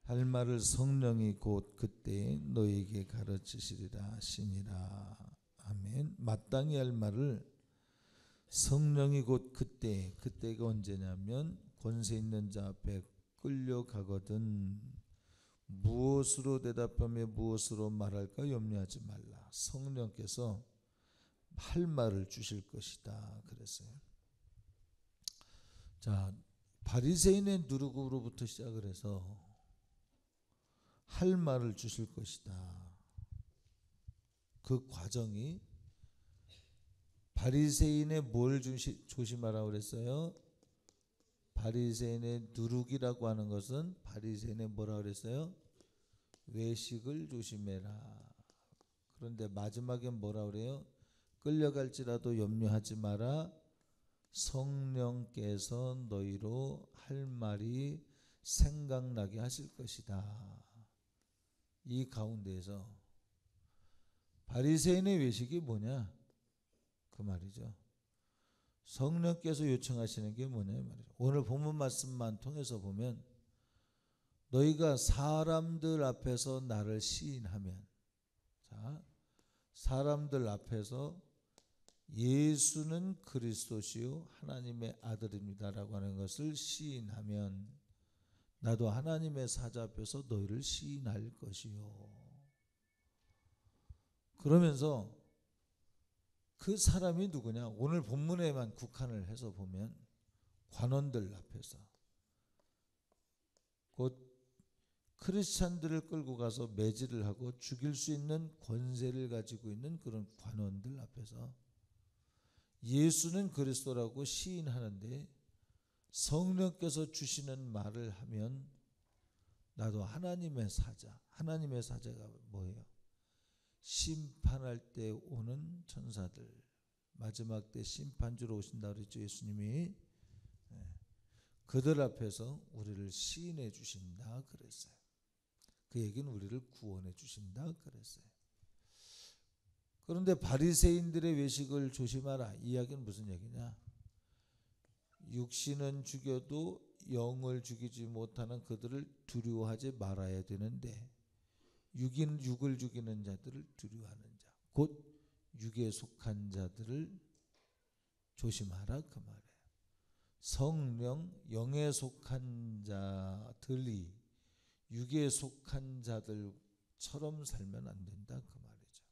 할 말을 성령이 곧 그때 너에게 가르치시리라 하시니라. 아멘. 마땅히 할 말을 성령이 곧 그때가 언제냐면 권세 있는 자 앞에 끌려가거든 무엇으로 대답하며 무엇으로 말할까 염려하지 말라. 성령께서 할 말을 주실 것이다 그랬어요. 자, 바리새인의 누룩으로부터 시작을 해서 할 말을 주실 것이다. 그 과정이 바리새인의 뭘 조심하라고 그랬어요? 바리새인의 누룩이라고 하는 것은 바리새인의 뭐라고 그랬어요? 외식을 조심해라. 그런데 마지막에 뭐라고 그래요? 끌려갈지라도 염려하지 마라. 성령께서 너희로 할 말이 생각나게 하실 것이다. 이 가운데에서 바리새인의 외식이 뭐냐? 그 말이죠. 성령께서 요청하시는 게 뭐냐 말이죠. 오늘 본문 말씀만 통해서 보면 너희가 사람들 앞에서 나를 시인하면, 자, 사람들 앞에서 예수는 그리스도시요 하나님의 아들입니다라고 하는 것을 시인하면 나도 하나님의 사자 앞에서 너희를 시인할 것이요. 그러면서 그 사람이 누구냐? 오늘 본문에만 국한을 해서 보면 관원들 앞에서 곧 크리스찬들을 끌고 가서 매질을 하고 죽일 수 있는 권세를 가지고 있는 그런 관원들 앞에서 예수는 그리스도라고 시인하는데 성령께서 주시는 말을 하면 나도 하나님의 사자가 뭐예요? 심판할 때 오는 천사들, 마지막 때 심판주로 오신다 그랬죠 예수님이. 그들 앞에서 우리를 시인해 주신다 그랬어요. 그 얘기는 우리를 구원해 주신다 그랬어요. 그런데 바리새인들의 외식을 조심하라. 이 이야기는 무슨 얘기냐? 육신은 죽여도 영을 죽이지 못하는 그들을 두려워하지 말아야 되는데 육을 죽이는 자들을 두려워하는 자, 곧 육에 속한 자들을 조심하라 그 말이에요. 성령 영에 속한 자들이 육에 속한 자들처럼 살면 안 된다 그 말이죠.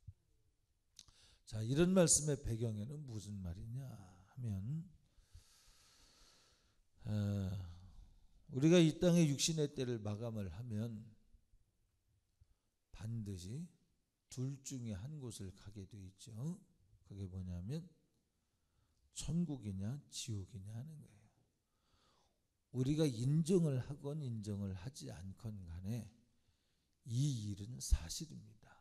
자, 이런 말씀의 배경에는 무슨 말이냐 하면 우리가 이 땅의 육신의 때를 마감을 하면 반드시 둘 중에 한 곳을 가게 돼 있죠. 그게 뭐냐면 천국이냐 지옥이냐 하는 거예요. 우리가 인정을 하건 인정을 하지 않건 간에 이 일은 사실입니다.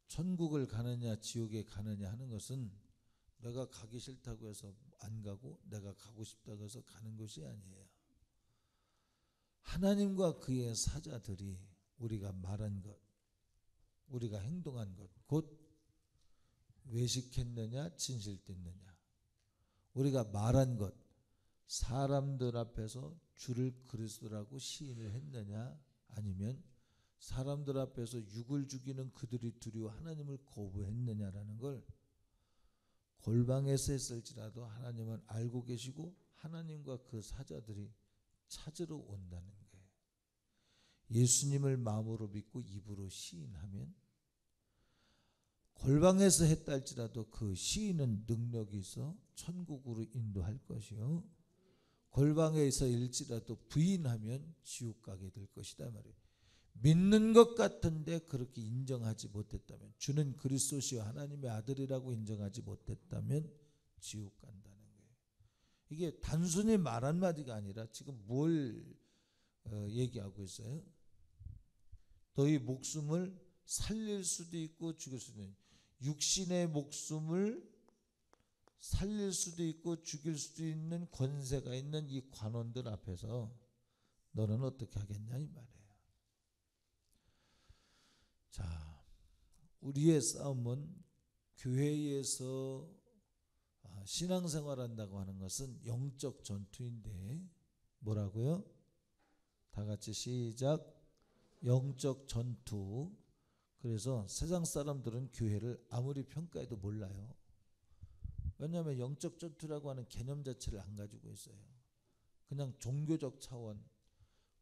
천국을 가느냐 지옥에 가느냐 하는 것은 내가 가기 싫다고 해서 안 가고 내가 가고 싶다고 해서 가는 것이 아니에요. 하나님과 그의 사자들이 우리가 말한 것, 우리가 행동한 것, 곧 외식했느냐 진실됐느냐, 우리가 말한 것, 사람들 앞에서 주를 그리스도라고 시인을 했느냐 아니면 사람들 앞에서 육을 죽이는 그들이 두려워 하나님을 거부했느냐라는 걸 골방에서 했을지라도 하나님은 알고 계시고 하나님과 그 사자들이 찾으러 온다는 거예요. 예수님을 마음으로 믿고 입으로 시인하면 골방에서 했다 할지라도 그 시인은 능력이 있어 천국으로 인도할 것이요, 골방에서 일지라도 부인하면 지옥 가게 될 것이다 말이에요. 믿는 것 같은데 그렇게 인정하지 못했다면, 주는 그리스도시요 하나님의 아들이라고 인정하지 못했다면 지옥 간다는 거예요. 이게 단순히 말 한마디가 아니라 지금 뭘 얘기하고 있어요? 너희 목숨을 살릴 수도 있고 죽일 수도 있는, 육신의 목숨을 살릴 수도 있고 죽일 수도 있는 권세가 있는 이 관원들 앞에서 너는 어떻게 하겠냐 이 말이에요. 자, 우리의 싸움은 교회에서 신앙생활 한다고 하는 것은 영적 전투인데 뭐라고요? 다 같이 시작. 영적 전투. 그래서 세상 사람들은 교회를 아무리 평가해도 몰라요. 왜냐하면 영적 전투라고 하는 개념 자체를 안 가지고 있어요. 그냥 종교적 차원,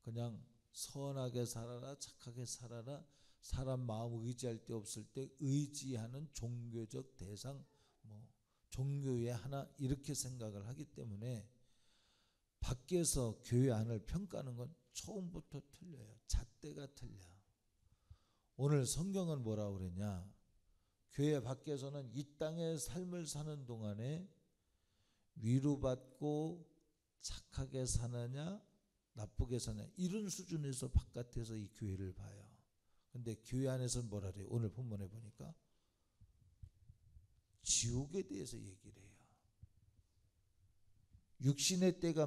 그냥 선하게 살아라, 착하게 살아라, 사람 마음 의지할 데 없을 때 의지하는 종교적 대상, 종교의 하나, 이렇게 생각을 하기 때문에 밖에서 교회 안을 평가하는 건 처음부터 틀려요. 잣대가 틀려. 오늘 성경은 뭐라고 그러냐? 교회 밖에서는 이 땅의 삶을 사는 동안에 위로받고 착하게 사느냐 나쁘게 사느냐 이런 수준에서 바깥에서 이 교회를 봐요. 근데 교회 안에서는 뭐라 그래요? 오늘 본문에 보니까 지옥에 대해서 얘기를 해요. 육신의 때가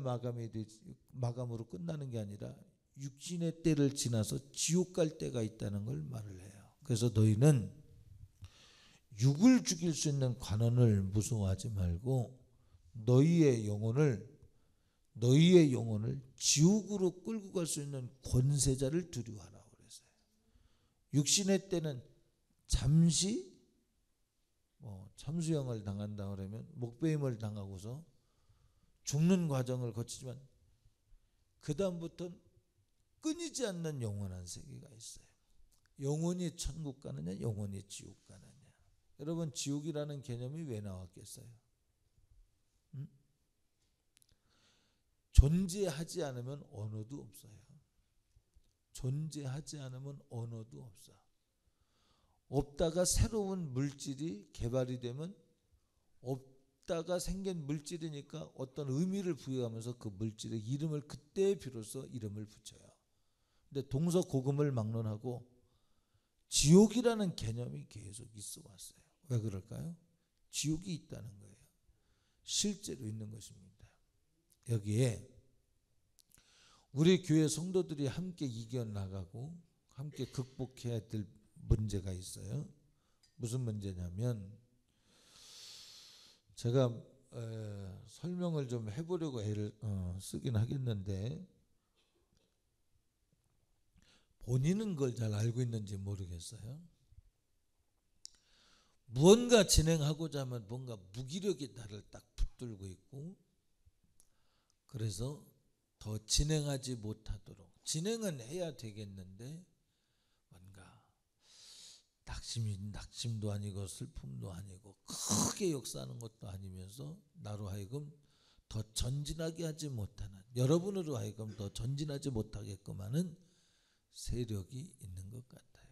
마감으로 끝나는 게 아니라 육신의 때를 지나서 지옥 갈 때가 있다는 걸 말을 해요. 그래서 너희는 육을 죽일 수 있는 관원을 무서워하지 말고 너희의 영혼을 지옥으로 끌고 갈 수 있는 권세자를 두려워하라고 그랬어요. 육신의 때는 잠시 참수형을 당한다 그러면 목베임을 당하고서 죽는 과정을 거치지만 그 다음부터는 끊이지 않는 영원한 세계가 있어요. 영원히 천국 가느냐 영원히 지옥 가느냐. 여러분 지옥이라는 개념이 왜 나왔겠어요? 존재하지 않으면 언어도 없어요. 존재하지 않으면 언어도 없어. 없다가 새로운 물질이 개발이 되면 없다가 생긴 물질이니까 어떤 의미를 부여하면서 그 물질의 이름을 그때 비로소 이름을 붙여요. 근데 동서고금을 막론하고 지옥이라는 개념이 계속 있어 왔어요. 왜 그럴까요? 지옥이 있다는 거예요. 실제로 있는 것입니다. 여기에 우리 교회 성도들이 함께 이겨나가고 함께 극복해야 될 문제가 있어요. 무슨 문제냐면 제가 설명을 좀 해보려고 애를 쓰긴 하겠는데 본인은 그걸 잘 알고 있는지 모르겠어요. 무언가 진행하고자 하면 뭔가 무기력이 나를 딱 붙들고 있고 그래서 더 진행하지 못하도록 진행은 해야 되겠는데 뭔가 낙심도 아니고 슬픔도 아니고 크게 역사하는 것도 아니면서 나로 하여금 더 전진하게 하지 못하는 여러분으로 하여금 더 전진하지 못하게끔 하는 세력이 있는 것 같아요.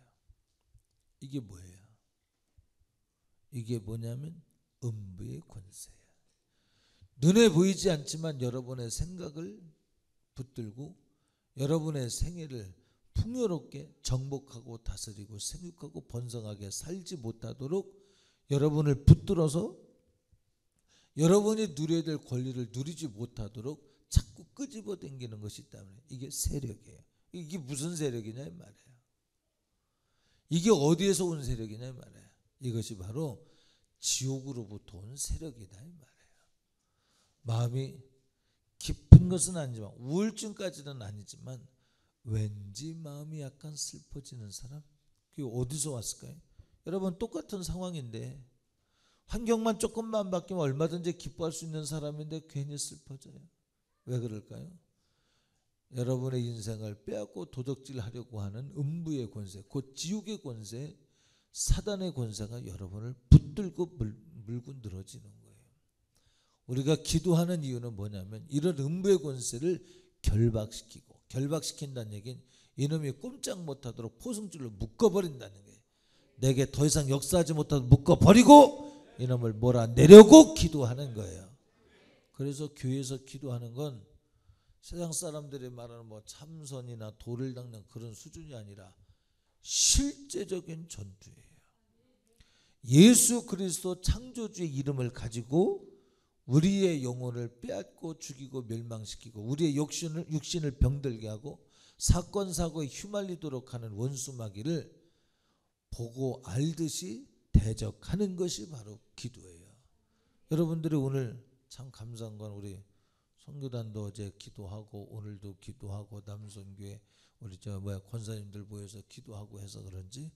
이게 뭐예요? 이게 뭐냐면 음부의 권세예요. 눈에 보이지 않지만 여러분의 생각을 붙들고 여러분의 생애를 풍요롭게 정복하고 다스리고 생육하고 번성하게 살지 못하도록 여러분을 붙들어서 여러분이 누려야 될 권리를 누리지 못하도록 자꾸 끄집어 당기는 것이 있다면 이게 세력이에요. 이게 무슨 세력이냐 이 말이에요. 이게 어디에서 온 세력이냐 이 말이에요. 이것이 바로 지옥으로부터 온 세력이다 이 말이에요. 마음이 깊은 것은 아니지만 우울증까지는 아니지만 왠지 마음이 약간 슬퍼지는 사람? 그게 어디서 왔을까요? 여러분 똑같은 상황인데 환경만 조금만 바뀌면 얼마든지 기뻐할 수 있는 사람인데 괜히 슬퍼져요. 왜 그럴까요? 여러분의 인생을 빼앗고 도적질하려고 하는 음부의 권세, 곧 지옥의 권세, 사단의 권세가 여러분을 붙들고 물고 늘어지는 거예요. 우리가 기도하는 이유는 뭐냐면 이런 음부의 권세를 결박시킨다는 얘기는 이놈이 꼼짝 못하도록 포승줄로 묶어버린다는 거예요. 내게 더 이상 역사하지 못하도록 묶어버리고 이놈을 몰아내려고 기도하는 거예요. 그래서 교회에서 기도하는 건 세상 사람들이 말하는 참선이나 도를 닦는 그런 수준이 아니라 실제적인 전투예요. 예수 그리스도 창조주의 이름을 가지고 우리의 영혼을 빼앗고 죽이고 멸망시키고 우리의 육신을 병들게 하고 사건 사고에 휘말리도록 하는 원수마귀를 보고 알듯이 대적하는 것이 바로 기도예요. 여러분들이 오늘 참 감사한 건 우리 선교단도 어제 기도하고 오늘도 기도하고 남선교회 우리 권사님들 모여서 기도하고 해서 그런지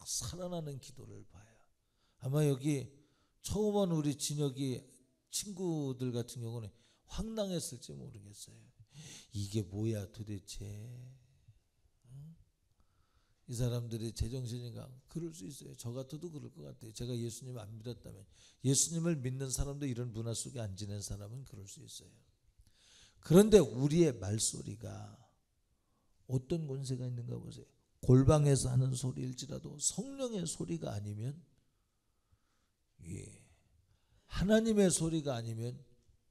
살아나는 기도를 봐요. 아마 여기 처음 온 우리 진혁이 친구들 같은 경우는 황당했을지 모르겠어요. 이게 뭐야 도대체? 이 사람들이 제정신인가? 그럴 수 있어요. 저 같아도 그럴 것 같아요. 제가 예수님을 안 믿었다면, 예수님을 믿는 사람도 이런 문화 속에 안 지낸 사람은 그럴 수 있어요. 그런데 우리의 말소리가 어떤 권세가 있는가 보세요. 골방에서 하는 소리일지라도 성령의 소리가 아니면, 하나님의 소리가 아니면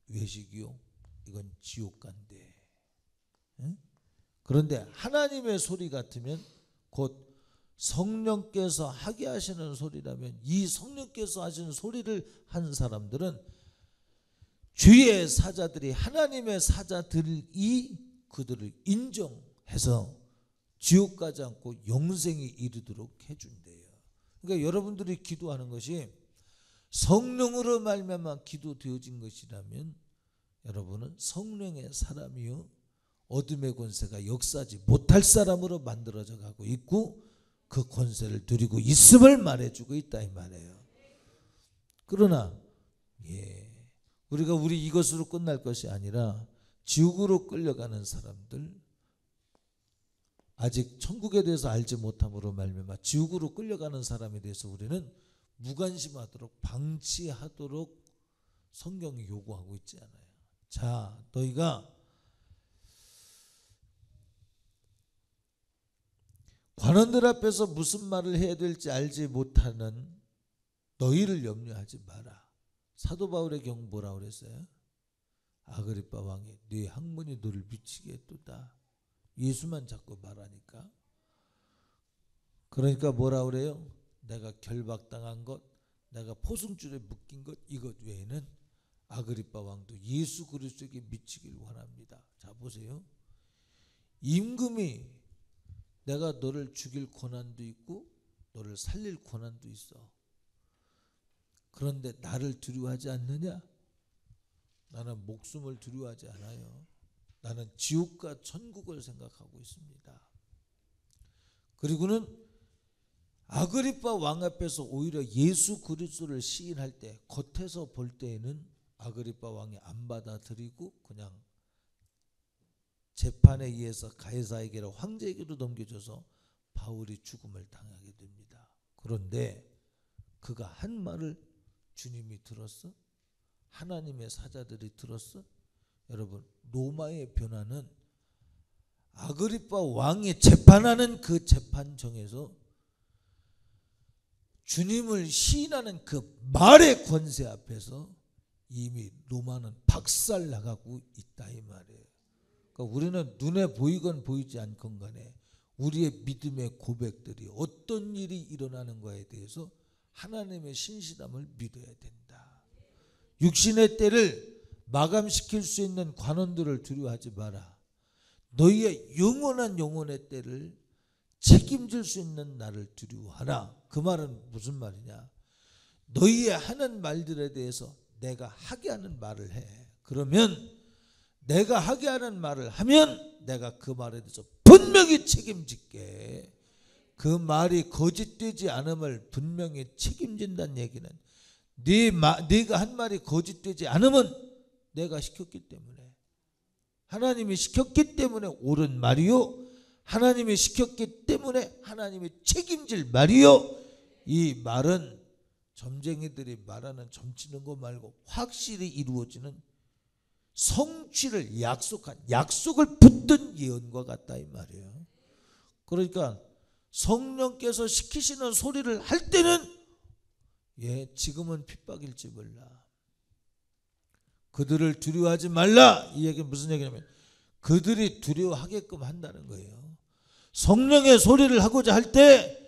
외식이요, 이건 지옥 간대. 그런데 하나님의 소리 같으면 곧 성령께서 하게 하시는 소리라면, 이 성령께서 하시는 소리를 한 사람들은 주의 사자들이, 하나님의 사자들이 그들을 인정해서 지옥 가지 않고 영생에 이르도록 해준대요. 그러니까 여러분들이 기도하는 것이 성령으로 말미암아 기도되어진 것이라면 여러분은 성령의 사람이요, 어둠의 권세가 역사하지 못할 사람으로 만들어져 가고 있고 그 권세를 누리고 있음을 말해주고 있다 이 말이에요. 그러나 우리가 이것으로 끝날 것이 아니라 지옥으로 끌려가는 사람들, 아직 천국에 대해서 알지 못함으로 말미암아 지옥으로 끌려가는 사람에 대해서 우리는 무관심하도록 방치하도록 성경이 요구하고 있지 않아요. 자, 너희가 관원들 앞에서 무슨 말을 해야 될지 알지 못하는 너희를 염려하지 마라. 사도 바울의 경우 뭐라고 그랬어요? 아그리빠 왕이 네 학문이 너를 미치게 했도다. 예수만 자꾸 말하니까. 그러니까 뭐라고 그래요? 내가 결박당한 것, 내가 포승줄에 묶인 것, 이것 외에는 아그리빠 왕도 예수 그리스도에게 미치길 원합니다. 자, 보세요. 임금이 내가 너를 죽일 권한도 있고 너를 살릴 권한도 있어. 그런데 나를 두려워하지 않느냐? 나는 목숨을 두려워하지 않아요. 나는 지옥과 천국을 생각하고 있습니다. 그리고는 아그리빠 왕 앞에서 오히려 예수 그리스도를 시인할 때, 겉에서 볼 때에는 아그리빠 왕이 안 받아들이고 그냥 재판에 의해서 가이사에게로, 황제에게로 넘겨줘서 바울이 죽음을 당하게 됩니다. 그런데 그가 한 말을 주님이 들었어? 하나님의 사자들이 들었어? 여러분, 로마의 변화는 아그리빠 왕이 재판하는 그 재판정에서 주님을 시인하는 그 말의 권세 앞에서 이미 로마는 박살 나가고 있다 이 말이에요. 그러니까 우리는 눈에 보이건 보이지 않건 간에 우리의 믿음의 고백들이 어떤 일이 일어나는 거에 대해서 하나님의 신실함을 믿어야 된다. 육신의 때를 마감시킬 수 있는 관원들을 두려워하지 마라. 너희의 영원의 때를 책임질 수 있는 나를 두려워하라. 그 말은 무슨 말이냐? 너희의 하는 말들에 대해서 내가 하게 하는 말을 해. 그러면 내가 하게 하는 말을 하면 내가 그 말에 대해서 분명히 책임질게. 그 말이 거짓되지 않음을 분명히 책임진다는 얘기는 네가 한 말이 거짓되지 않으면 내가 시켰기 때문에, 하나님이 시켰기 때문에 옳은 말이요, 하나님이 시켰기 때문에 하나님이 책임질 말이요. 이 말은 점쟁이들이 말하는 점치는 거 말고 확실히 이루어지는 성취를 약속한, 약속을 붙든 예언과 같다 이 말이에요. 그러니까 성령께서 시키시는 소리를 할 때는 지금은 핍박일지 몰라. 그들을 두려워하지 말라. 이 얘기는 무슨 얘기냐면 그들이 두려워하게끔 한다는 거예요. 성령의 소리를 하고자 할 때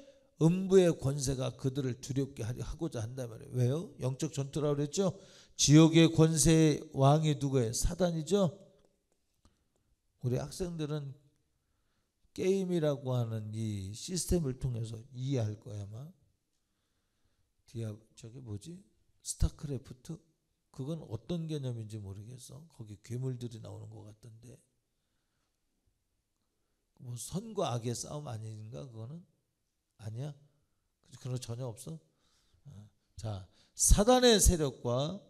음부의 권세가 그들을 두렵게 하고자 한단 말이에요. 왜요? 영적 전투라고 그랬죠. 지옥의 권세의 왕이 누구예요? 사단이죠. 우리 학생들은 게임이라고 하는 이 시스템을 통해서 이해할 거야 아마. 저게 뭐지? 스타크래프트? 그건 어떤 개념인지 모르겠어. 거기 괴물들이 나오는 것 같던데. 뭐 선과 악의 싸움 아닌가 그거는? 아니야? 그런 거 전혀 없어? 자, 사단의 세력과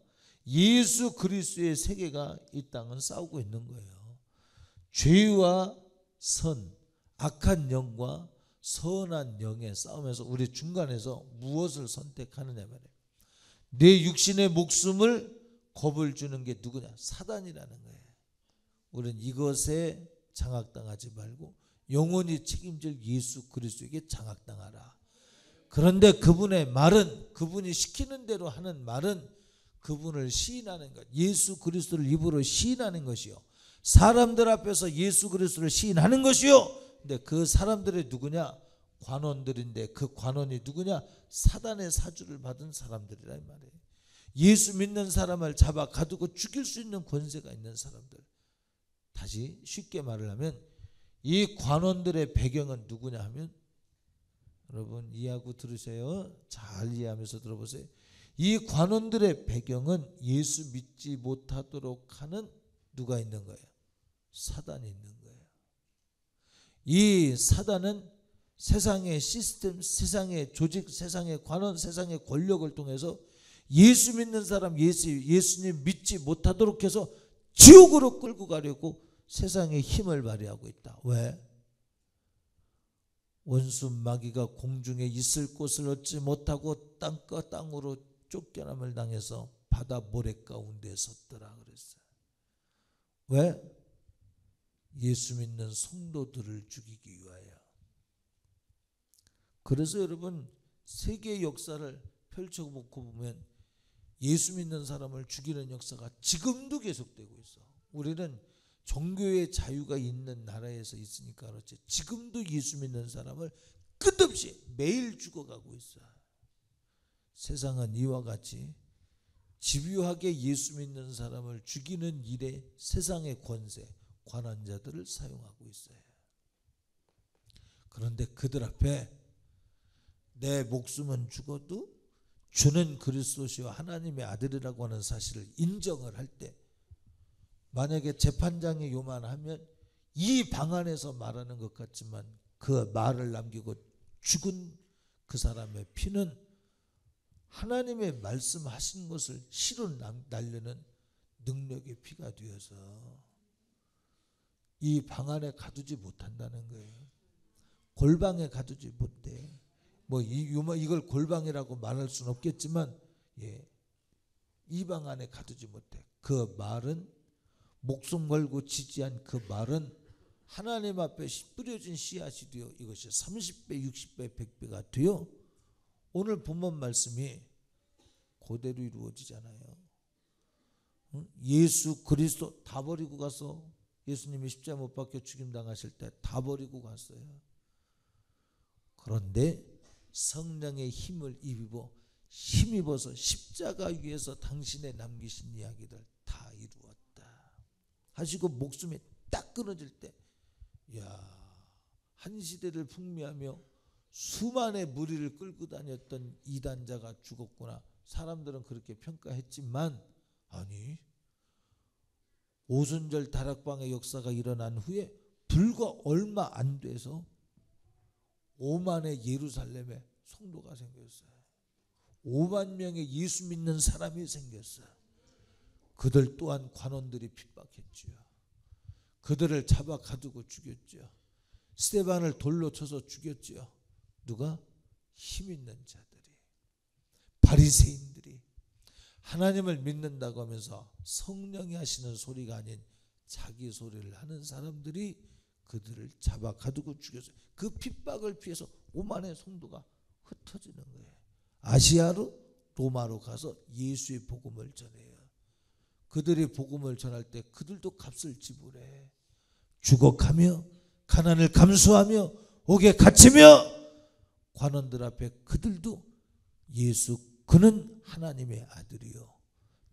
예수 그리스도의 세계가 이 땅은 싸우고 있는 거예요. 죄와 선, 악한 영과 선한 영의 싸움에서 우리 중간에서 무엇을 선택하느냐 말이에요. 내 육신의 목숨을 겁을 주는 게 누구냐? 사단이라는 거예요. 우리는 이것에 장악당하지 말고 영원히 책임질 예수 그리스도에게 장악당하라. 그런데 그분의 말은, 그분이 시키는 대로 하는 말은 그분을 시인하는 것, 예수 그리스도를 입으로 시인하는 것이요, 사람들 앞에서 예수 그리스도를 시인하는 것이요. 근데 그 사람들이 누구냐? 관원들인데 그 관원이 누구냐? 사단의 사주를 받은 사람들이라 이 말이에요. 예수 믿는 사람을 잡아 가두고 죽일 수 있는 권세가 있는 사람들. 다시 쉽게 말을 하면 이 관원들의 배경은 누구냐 하면, 여러분 이해하고 들으세요. 잘 이해하면서 들어보세요. 이 관원들의 배경은 예수 믿지 못하도록 하는 누가 있는 거예요? 사단이 있는 거예요. 이 사단은 세상의 시스템, 세상의 조직, 세상의 관원, 세상의 권력을 통해서 예수 믿는 사람, 예수님 믿지 못하도록 해서 지옥으로 끌고 가려고 세상의 힘을 발휘하고 있다. 왜? 원수 마귀가 공중에 있을 곳을 얻지 못하고 땅과 땅으로 쫓겨남을 당해서 바다 모래 가운데 섰더라 그랬어요. 왜? 예수 믿는 성도들을 죽이기 위하여. 그래서 여러분 세계 역사를 펼쳐보고 보면 예수 믿는 사람을 죽이는 역사가 지금도 계속되고 있어. 우리는 종교의 자유가 있는 나라에서 있으니까 그렇지, 지금도 예수 믿는 사람을 끝없이 매일 죽어가고 있어. 세상은 이와 같이 집요하게 예수 믿는 사람을 죽이는 일에 세상의 권세, 관한자들을 사용하고 있어요. 그런데 그들 앞에 내 목숨은 죽어도 주는 그리스도시요 하나님의 아들이라고 하는 사실을 인정을 할 때, 만약에 재판장이 요만하면 이 방안에서 말하는 것 같지만 그 말을 남기고 죽은 그 사람의 피는 하나님의 말씀하신 것을 실로 날려는 능력의 피가 되어서 이 방안에 가두지 못한다는 거예요. 골방에 가두지 못해. 뭐 이걸 골방이라고 말할 수는 없겠지만, 이 방안에 가두지 못해. 그 말은, 목숨 걸고 지지한 그 말은 하나님 앞에 뿌려진 씨앗이 되어 이것이 30배, 60배, 100배가 되어 오늘 본문 말씀이 그대로 이루어지잖아요. 예수 그리스도 다 버리고 가서, 예수님이 십자가 못 박혀 죽임당하실 때 다 버리고 갔어요. 그런데 성령의 힘을 힘입어서 십자가 위에서 당신의 남기신 이야기를 다 이루었다 하시고 목숨이 딱 끊어질 때, 한 시대를 풍미하며 수만의 무리를 끌고 다녔던 이단자가 죽었구나. 사람들은 그렇게 평가했지만, 아니, 오순절 다락방의 역사가 일어난 후에 불과 얼마 안 돼서 5만의 예루살렘에 성도가 생겼어요. 5만 명의 예수 믿는 사람이 생겼어요. 그들 또한 관원들이 핍박했죠. 그들을 잡아 가두고 죽였죠. 스데반을 돌로 쳐서 죽였죠. 누가? 힘 있는 자들이, 바리새인들이, 하나님을 믿는다고 하면서 성령이 하시는 소리가 아닌 자기 소리를 하는 사람들이 그들을 잡아 가두고 죽였어요. 그 핍박을 피해서 5만의 성도가 흩어지는 거예요. 아시아로, 로마로 가서 예수의 복음을 전해요. 그들이 복음을 전할 때 그들도 값을 지불해. 죽어가며 가난을 감수하며 옥에 갇히며 관원들 앞에 그들도 그는 하나님의 아들이요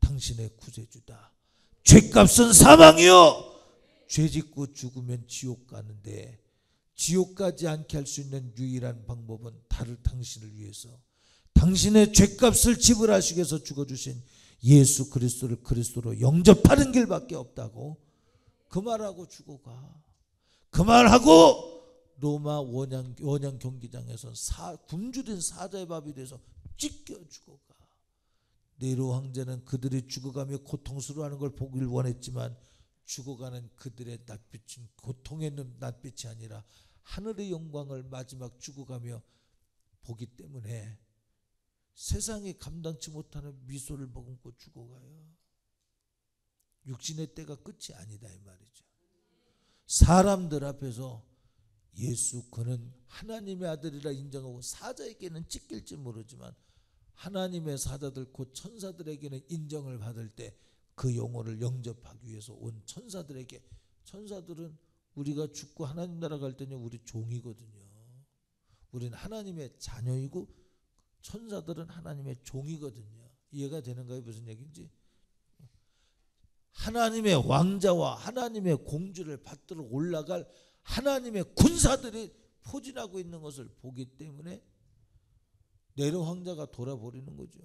당신의 구세주다. 죄값은 사망이요, 죄짓고 죽으면 지옥 가는데 지옥 가지 않게 할 수 있는 유일한 방법은 당신을 위해서 당신의 죄값을 지불하시기 위해서 죽어주신 예수 그리스도를 그리스도로 영접하는 길밖에 없다고. 그 말하고 죽어가. 그 말하고 로마 원형 경기장에서 굶주린 사자의 밥이 돼서 찢겨 죽어가. 네로 황제는 그들이 죽어가며 고통스러워하는 걸 보길 원했지만 죽어가는 그들의 낯빛은 고통의 낯빛이 아니라 하늘의 영광을 마지막 죽어가며 보기 때문에 세상이 감당치 못하는 미소를 머금고 죽어가요. 육신의 때가 끝이 아니다 이 말이죠. 사람들 앞에서 예수 그는 하나님의 아들이라 인정하고 사자에게는 찢길지 모르지만 하나님의 사자들 곧 천사들에게는 인정을 받을 때 그 영혼을 영접하기 위해서 온 천사들에게, 천사들은 우리가 죽고 하나님 나라 갈 때는 우리 종이거든요. 우리는 하나님의 자녀이고 천사들은 하나님의 종이거든요. 이해가 되는가요? 무슨 얘기인지. 하나님의 왕자와 하나님의 공주를 받들어 올라갈 하나님의 군사들이 포진하고 있는 것을 보기 때문에 네로 황제가 돌아버리는 거죠.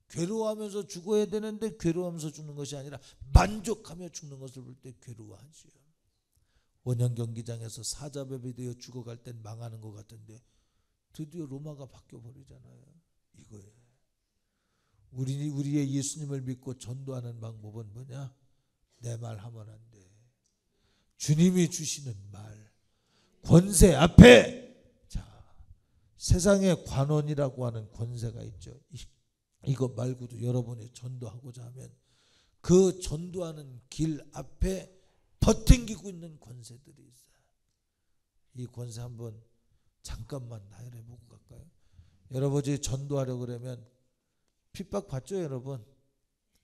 괴로워하면서 죽어야 되는데 괴로워하면서 죽는 것이 아니라 만족하며 죽는 것을 볼 때 괴로워하죠. 원형 경기장에서 사자밥이 되어 죽어갈 땐 망하는 것 같은데 드디어 로마가 바뀌어 버리잖아요. 이거예요. 우리의 예수님을 믿고 전도하는 방법은 뭐냐? 내 말 하면 안 돼. 주님이 주시는 말, 권세 앞에. 자, 세상에 관원이라고 하는 권세가 있죠. 이거 말고도 여러분이 전도하고자 하면 그 전도하는 길 앞에 버팅기고 있는 권세들이 있어요. 이 권세 한번 잠깐만 나열해보고 갈까요? 여러분이 전도하려고 그러면 핍박 받죠 여러분?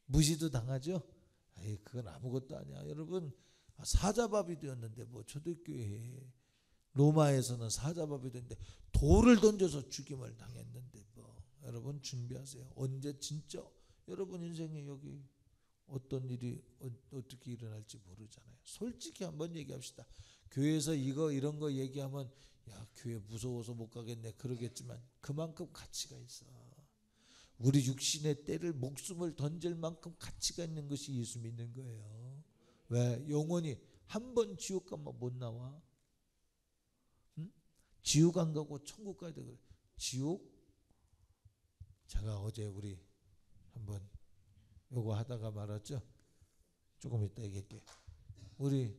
무시도 당하죠? 에이, 그건 아무것도 아니야. 여러분 사자밥이 되었는데 뭐 초대교회 로마에서는 사자밥이 되었는데 돌을 던져서 죽임을 당했는데 뭐 여러분 준비하세요. 언제 진짜 여러분 인생에 여기 어떤 일이 어떻게 일어날지 모르잖아요. 솔직히 한번 얘기합시다. 교회에서 이런 거 얘기하면 야 교회 무서워서 못 가겠네 그러겠지만 그만큼 가치가 있어. 우리 육신의 때를 목숨을 던질 만큼 가치가 있는 것이 예수 믿는 거예요. 왜? 영원히 한 번 지옥 가면 못 나와. 응? 지옥 안 가고 천국 가야 돼. 지옥? 제가 어제 우리 한번 요거 하다가 말았죠. 조금 이따 얘기할게요. 우리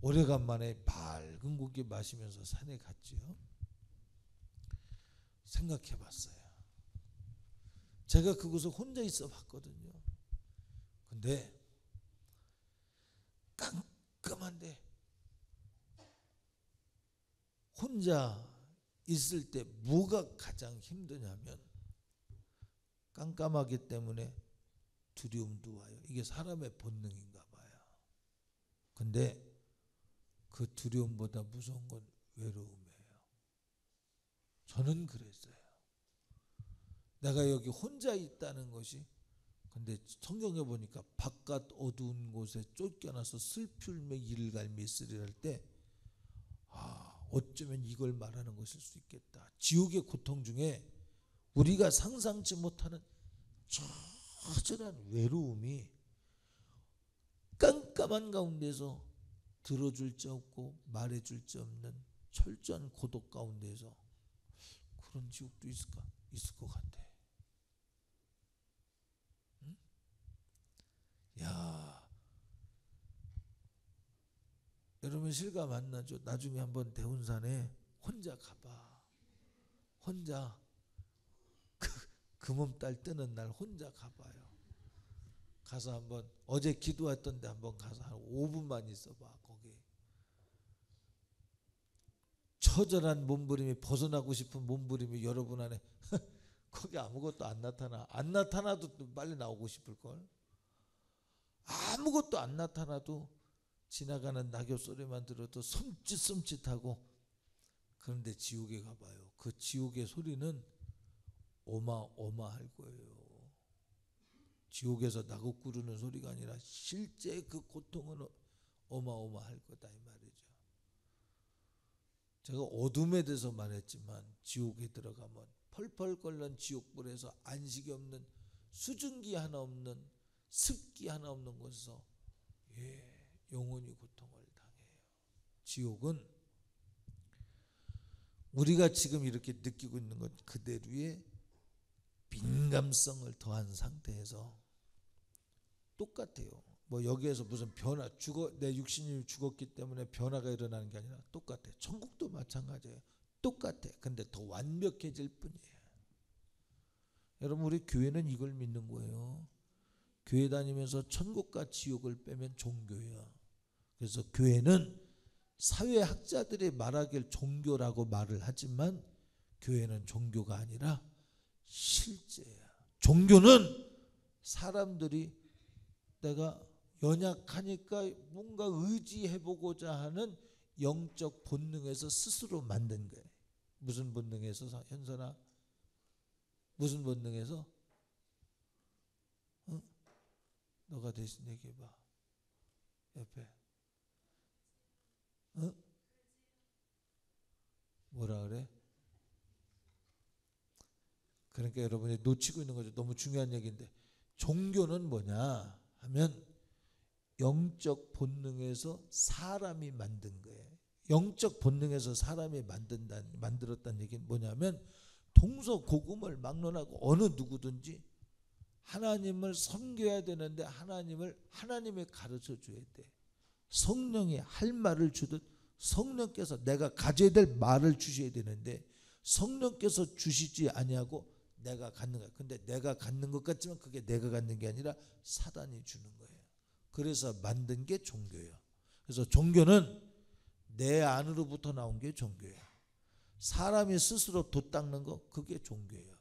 오래간만에 맑은 공기 마시면서 산에 갔죠. 생각해 봤어요. 제가 그곳에 혼자 있어 봤거든요. 근데 깜깜한데 혼자 있을 때 뭐가 가장 힘드냐면 깜깜하기 때문에 두려움도 와요. 이게 사람의 본능인가 봐요. 근데 그 두려움보다 무서운 건 외로움이에요. 저는 그랬어요. 내가 여기 혼자 있다는 것이, 근데 성경에 보니까 바깥 어두운 곳에 쫓겨나서 슬픔의 이를갈미 있으리라 할 때 어쩌면 이걸 말하는 것일 수 있겠다. 지옥의 고통 중에 우리가 상상치 못하는 처절한 외로움이 깜깜한 가운데서 들어줄 자 없고 말해줄 자 없는 철저한 고독 가운데서 그런 지옥도 있을까? 있을 것 같아. 응? 야, 여러분 실감 안 나죠? 나중에 한번 대운산에 혼자 가봐. 혼자 금음달 뜨는 날 혼자 가봐요. 가서 한번 어제 기도했던데 한번 가서 한 5분만 있어봐. 거기 처절한 몸부림이, 벗어나고 싶은 몸부림이 여러분 안에 거기 아무것도 안 나타나. 안 나타나도 또 빨리 나오고 싶을걸. 아무것도 안 나타나도 지나가는 낙엽 소리만 들어도 섬찟섬찟하고. 그런데 지옥에 가봐요. 그 지옥의 소리는 어마어마할 거예요. 지옥에서 낙엽 구르는 소리가 아니라 실제 그 고통은 어마어마할 거다 이 말이죠. 제가 어둠에 대해서 말했지만 지옥에 들어가면 펄펄 끓는 지옥불에서 안식이 없는 수증기 하나 없는, 습기 하나 없는 곳에서 영원히 고통을 당해요. 지옥은 우리가 지금 이렇게 느끼고 있는 것 그대로의 민감성을 더한 상태에서 똑같아요. 뭐 여기에서 무슨 변화, 내 육신이 죽었기 때문에 변화가 일어나는 게 아니라 똑같아. 천국도 마찬가지예요. 똑같아. 근데 더 완벽해질 뿐이에요. 여러분, 우리 교회는 이걸 믿는 거예요. 교회 다니면서 천국과 지옥을 빼면 종교예요. 그래서 교회는 사회학자들이 말하길 종교라고 말을 하지만 교회는 종교가 아니라 실제야. 종교는 사람들이 내가 연약하니까 뭔가 의지해보고자 하는 영적 본능에서 스스로 만든 거예요. 무슨 본능에서, 현선아? 무슨 본능에서? 너가 대신 얘기해봐. 옆에. 뭐라 그래? 그러니까 여러분이 놓치고 있는 거죠. 너무 중요한 얘기인데, 종교는 뭐냐 하면 영적 본능에서 사람이 만든 거예요. 영적 본능에서 사람이 만들었다는 얘기는 뭐냐면, 동서고금을 막론하고 어느 누구든지 하나님을 섬겨야 되는데 하나님이 가르쳐 줘야 돼. 성령이 할 말을 주듯 성령께서 내가 가져야 될 말을 주셔야 되는데 성령께서 주시지 아니하고 내가 갖는 거야. 근데 내가 갖는 것 같지만 그게 내가 갖는 게 아니라 사단이 주는 거예요. 그래서 만든 게 종교예요. 그래서 종교는 내 안으로부터 나온 게 종교예요. 사람이 스스로 돛닦는 거, 그게 종교예요.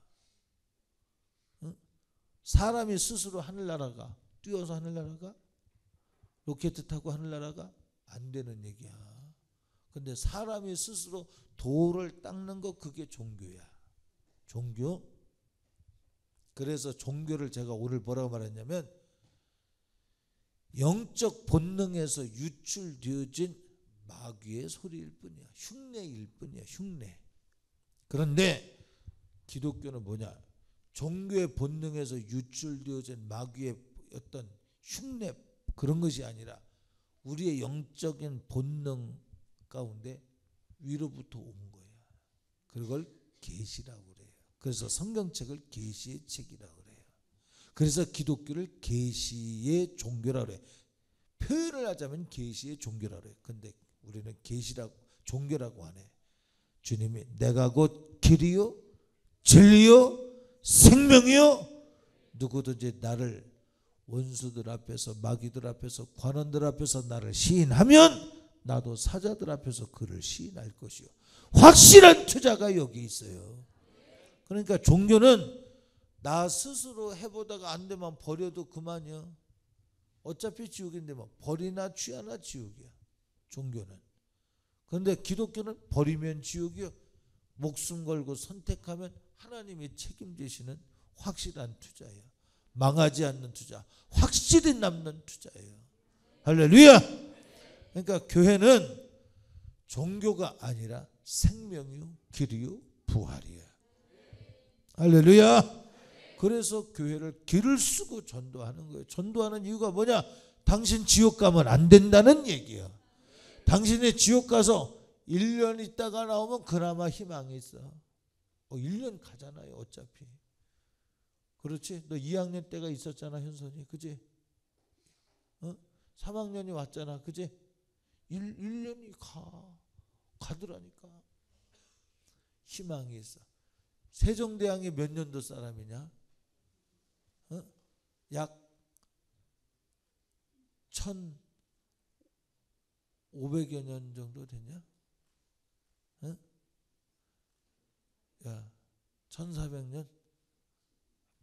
사람이 스스로 하늘나라가, 뛰어서 하늘나라가, 로켓 타고 하늘나라가 안 되는 얘기야. 근데 사람이 스스로 돌을 닦는 거, 그게 종교야. 종교. 그래서 종교를 제가 오늘 뭐라고 말했냐면, 영적 본능에서 유출되어진 마귀의 소리일 뿐이야. 흉내일 뿐이야. 흉내. 그런데 기독교는 뭐냐? 종교의 본능에서 유출되어진 마귀의 어떤 흉내, 그런 것이 아니라 우리의 영적인 본능 가운데 위로부터 온 거야. 그걸 계시라고 그래요. 그래서 성경책을 계시의 책이라고 그래요. 그래서 기독교를 계시의 종교라고 그래요. 표현을 하자면 계시의 종교라고 그래요. 근데 우리는 계시라고, 종교라고 하네. 주님이 내가 곧 길이요 진리요 생명이요, 누구든지 나를 원수들 앞에서, 마귀들 앞에서, 관원들 앞에서 나를 시인하면 나도 사자들 앞에서 그를 시인할 것이요. 확실한 투자가 여기 있어요. 그러니까 종교는 나 스스로 해보다가 안 되면 버려도 그만이야. 어차피 지옥인데 뭐 버리나 취하나 지옥이야, 종교는. 그런데 기독교는 버리면 지옥이요, 목숨 걸고 선택하면 하나님이 책임지시는 확실한 투자예요. 망하지 않는 투자, 확실히 남는 투자예요. 할렐루야. 그러니까 교회는 종교가 아니라 생명이요 길이요 부활이에요. 할렐루야. 그래서 교회를 길을 쓰고 전도하는 거예요. 전도하는 이유가 뭐냐? 당신 지옥 가면 안 된다는 얘기야. 당신이 지옥 가서 1년 있다가 나오면 그나마 희망이 있어. 1년 가잖아요 어차피. 그렇지? 너 2학년 때가 있었잖아 현선이, 그지? 3학년이 왔잖아, 그지? 1년이 가더라니까. 희망이 있어. 세종대왕이 몇 년도 사람이냐? 약 1500여 년 정도 됐냐? 야, 1400년?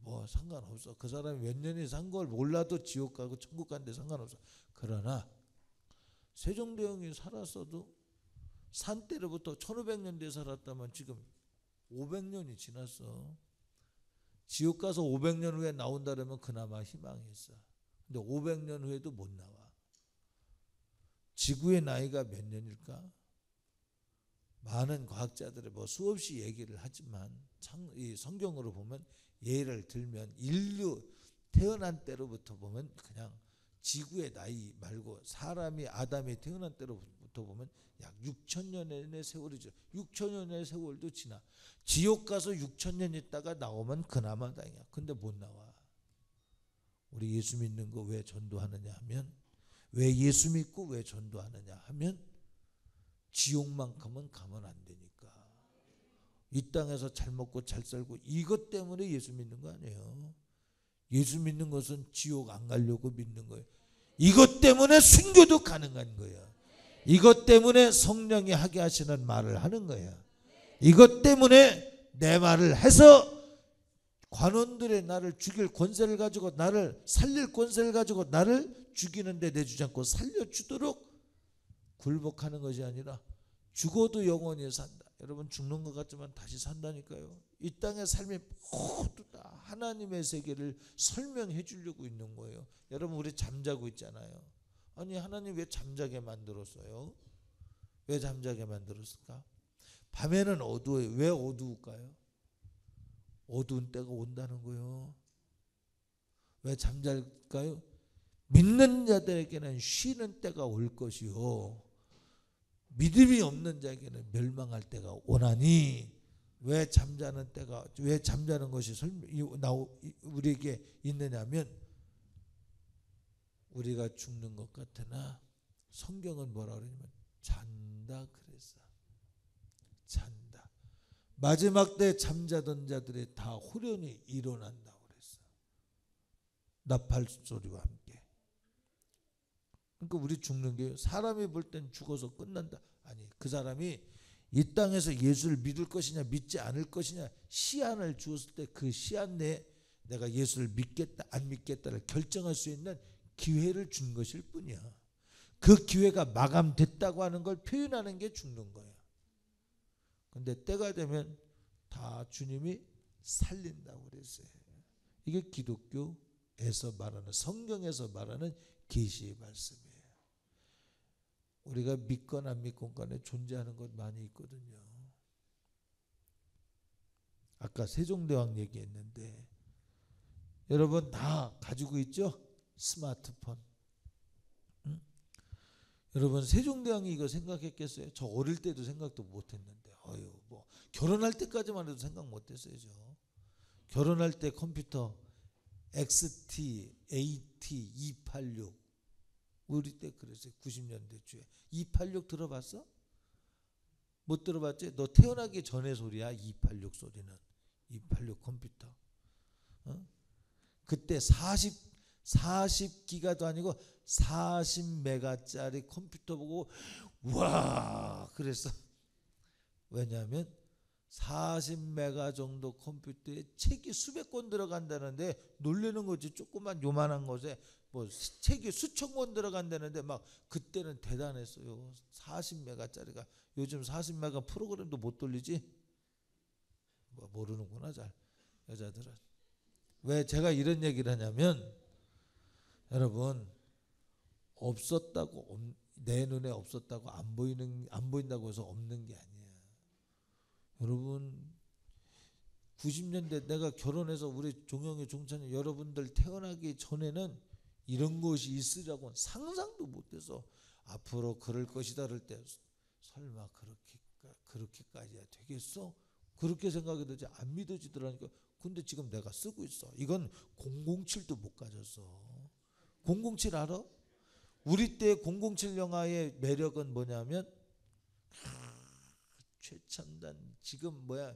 뭐 상관없어. 그 사람이 몇 년이 산 걸 몰라도 지옥 가고 천국 가는데 상관없어. 그러나 세종대왕이 살았어도 산 때로부터 1500년대에 살았다면 지금 500년이 지났어. 지옥 가서 500년 후에 나온다면 그나마 희망이 있어. 근데 500년 후에도 못 나와. 지구의 나이가 몇 년일까? 많은 과학자들이 뭐 수없이 얘기를 하지만 이 성경으로 보면 예를 들면 인류 태어난 때로부터 보면 그냥 지구의 나이 말고 사람이 아담이 태어난 때로부터 보면 약 6,000년의 세월이죠. 6,000년의 세월도 지나 지옥 가서 6,000년 있다가 나오면 그나마 다행이야. 근데 못 나와. 우리 예수 믿는 거 왜 전도하느냐 하면, 왜 예수 믿고 왜 전도하느냐 하면 지옥만큼은 가면 안 되니까. 이 땅에서 잘 먹고 잘 살고 이것 때문에 예수 믿는 거 아니에요. 예수 믿는 것은 지옥 안 가려고 믿는 거예요. 이것 때문에 순교도 가능한 거예요. 이것 때문에 성령이 하게 하시는 말을 하는 거예요. 이것 때문에 내 말을 해서 관원들의 나를 죽일 권세를 가지고, 나를 살릴 권세를 가지고 나를 죽이는데 내주지 않고 살려주도록 굴복하는 것이 아니라 죽어도 영원히 산다. 여러분, 죽는 것 같지만 다시 산다니까요. 이 땅의 삶이 모두 다 하나님의 세계를 설명해 주려고 있는 거예요. 여러분, 우리 잠자고 있잖아요. 아니, 하나님 왜 잠자게 만들었어요? 왜 잠자게 만들었을까? 밤에는 어두워요. 왜 어두울까요? 어두운 때가 온다는 거예요. 왜 잠잘까요? 믿는 자들에게는 쉬는 때가 올 것이요, 믿음이 없는 자에게는 멸망할 때가 오나니. 왜 잠자는 때가, 왜 잠자는 것이 우리에게 있느냐면, 우리가 죽는 것 같으나 성경은 뭐라 그러냐면 잔다 그랬어. 잔다. 마지막 때 잠자던 자들이 다 후련히 일어난다고 그랬어. 나팔 소리와 함께. 그러니까 우리 죽는 게, 사람이 볼 땐 죽어서 끝난다. 아니, 그 사람이 이 땅에서 예수를 믿을 것이냐 믿지 않을 것이냐 시한을 주었을 때 그 시한 내에 내가 예수를 믿겠다 안 믿겠다를 결정할 수 있는 기회를 준 것일 뿐이야. 그 기회가 마감됐다고 하는 걸 표현하는 게 죽는 거야. 근데 때가 되면 다 주님이 살린다고 그랬어요. 이게 기독교에서 말하는, 성경에서 말하는 계시의 말씀이에요. 우리가 믿거나 안 믿건 간에 존재하는 것 많이 있거든요. 아까 세종대왕 얘기했는데 여러분 다 가지고 있죠? 스마트폰. 응? 여러분, 세종대왕이 이거 생각했겠어요? 저 어릴 때도 생각도 못했는데, 뭐 결혼할 때까지만 해도 생각 못했어요. 저 결혼할 때 컴퓨터 XT, AT, 286 우리 때 그랬어요. 90년대 초에 286 들어봤어? 못 들어봤지? 너 태어나기 전에 소리야. 286 소리는. 286 컴퓨터. 그때 40기가도 아니고 40메가짜리 컴퓨터 보고 와 그랬어. 왜냐하면 40메가 정도 컴퓨터에 책이 수백 권 들어간다는데 놀라는 거지. 조그만 요만한 것에 뭐 책이 수천 권 들어간다는데 막 그때는 대단했어요. 40메가짜리가. 요즘 40메가 프로그램도 못 돌리지? 뭐 모르는구나 잘 여자들은. 왜 제가 이런 얘기를 하냐면, 여러분, 없었다고, 내 눈에 없었다고 안 보인다고 해서 없는 게 아니야. 여러분, 90년대 내가 결혼해서 우리 종영이 종찬이 여러분들 태어나기 전에는 이런 것이 있으라고 상상도 못해서, 앞으로 그럴 것이다 그럴 때 설마 그렇게까지야 되겠어? 그렇게 생각이 되지 안 믿어지더라니까. 근데 지금 내가 쓰고 있어. 이건 007도 못 가졌어. 007 알아? 우리 때 007 영화의 매력은 뭐냐면 최첨단 지금 뭐죠?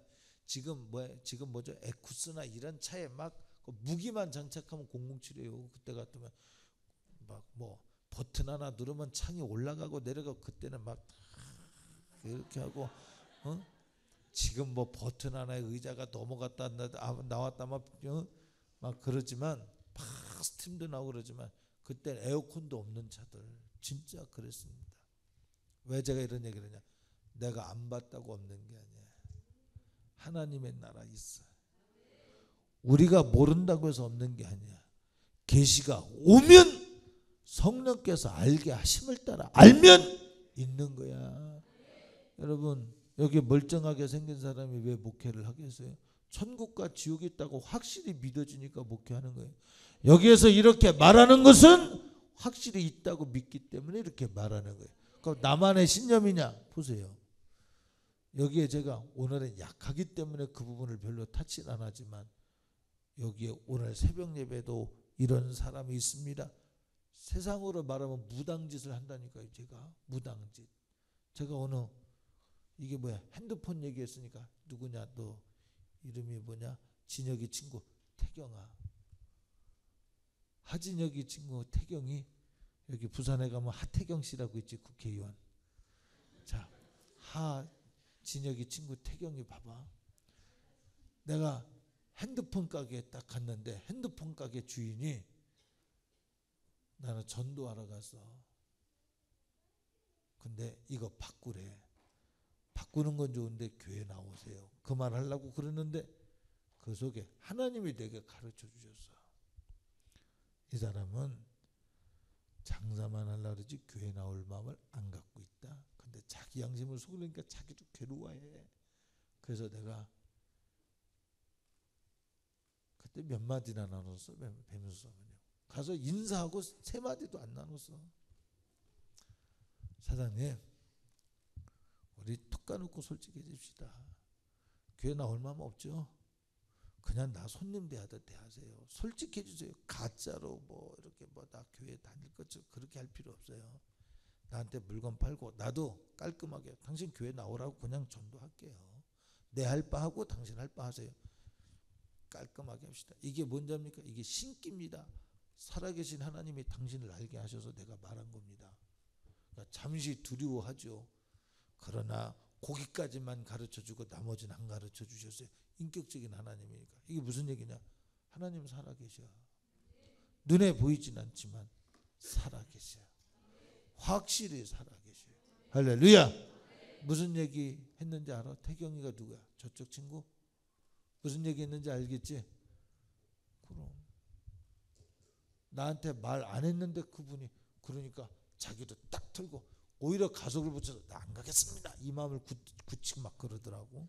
에쿠스나 이런 차에 막 무기만 장착하면 007이에요. 그때 같으면 막 뭐 버튼 하나 누르면 창이 올라가고 내려가고. 그때는 막 이렇게 하고 지금 뭐 버튼 하나에 의자가 넘어갔다 나왔다 막 그러지만 막 스팀도 나오고 그러지만 그때 에어컨도 없는 차들 진짜 그랬습니다. 왜 제가 이런 얘기를 하냐? 내가 안 봤다고 없는 게 아니야. 하나님의 나라 있어. 우리가 모른다고 해서 없는 게 아니야. 계시가 오면 성령께서 알게 하심을 따라 알면 있는 거야. 여러분, 여기 멀쩡하게 생긴 사람이 왜 목회를 하겠어요? 천국과 지옥이 있다고 확실히 믿어지니까 목회하는 거예요. 여기에서 이렇게 말하는 것은 확실히 있다고 믿기 때문에 이렇게 말하는 거예요. 그럼 나만의 신념이냐? 보세요. 여기에 제가 오늘은 약하기 때문에 그 부분을 별로 타치는 안 하지만 여기에 오늘 새벽 예배도 이런 사람이 있습니다. 세상으로 말하면 무당짓을 한다니까요. 제가 무당짓. 제가 오늘 이게 뭐야? 핸드폰 얘기했으니까 누구냐? 너 이름이 뭐냐? 진혁이 친구 태경아. 하진혁이 친구 태경이 여기 부산에 가면 하태경 씨라고 있지, 국회의원. 자, 하진혁이 친구 태경이 봐봐. 내가 핸드폰 가게에 딱 갔는데 핸드폰 가게 주인이 나는 전도하러 갔어. 근데 이거 바꾸래. 바꾸는 건 좋은데 교회 나오세요. 그 말 하려고 그러는데 그 속에 하나님이 내게 가르쳐 주셨어. 이 사람은 장사만 하려고 그러지 교회 나올 마음을 안 갖고 있다. 근데 자기 양심을 속으니까 자기도 괴로워해. 그래서 내가 그때 몇 마디나 나눴어. 뵈면서 가서 인사하고 3마디도 안 나눴어. 사장님, 우리 툭 까놓고 솔직해집시다. 교회 나올 마음 없죠? 그냥 나 손님 대하듯 대하세요. 솔직해주세요. 가짜로 뭐 이렇게 뭐 나 교회 다닐 것처럼 그렇게 할 필요 없어요. 나한테 물건 팔고 나도 깔끔하게 당신 교회 나오라고 그냥 전도할게요. 내 할 바 하고 당신 할 바 하세요. 깔끔하게 합시다. 이게 뭔지 압니까? 이게 신기입니다. 살아계신 하나님이 당신을 알게 하셔서 내가 말한 겁니다. 그러니까 잠시 두려워하죠. 그러나 거기까지만 가르쳐주고 나머지는 안 가르쳐주셨어요. 인격적인 하나님이니까. 이게 무슨 얘기냐? 하나님 살아계셔. 눈에 보이진 않지만 살아계셔. 확실히 살아계셔. 할렐루야. 무슨 얘기 했는지 알아? 태경이가 누구야? 저쪽 친구? 무슨 얘기 했는지 알겠지? 그럼 나한테 말 안 했는데 그분이 그러니까 자기도 딱 털고 오히려 가속을 붙여서 나 안 가겠습니다. 이 마음을 굳히고 막 그러더라고.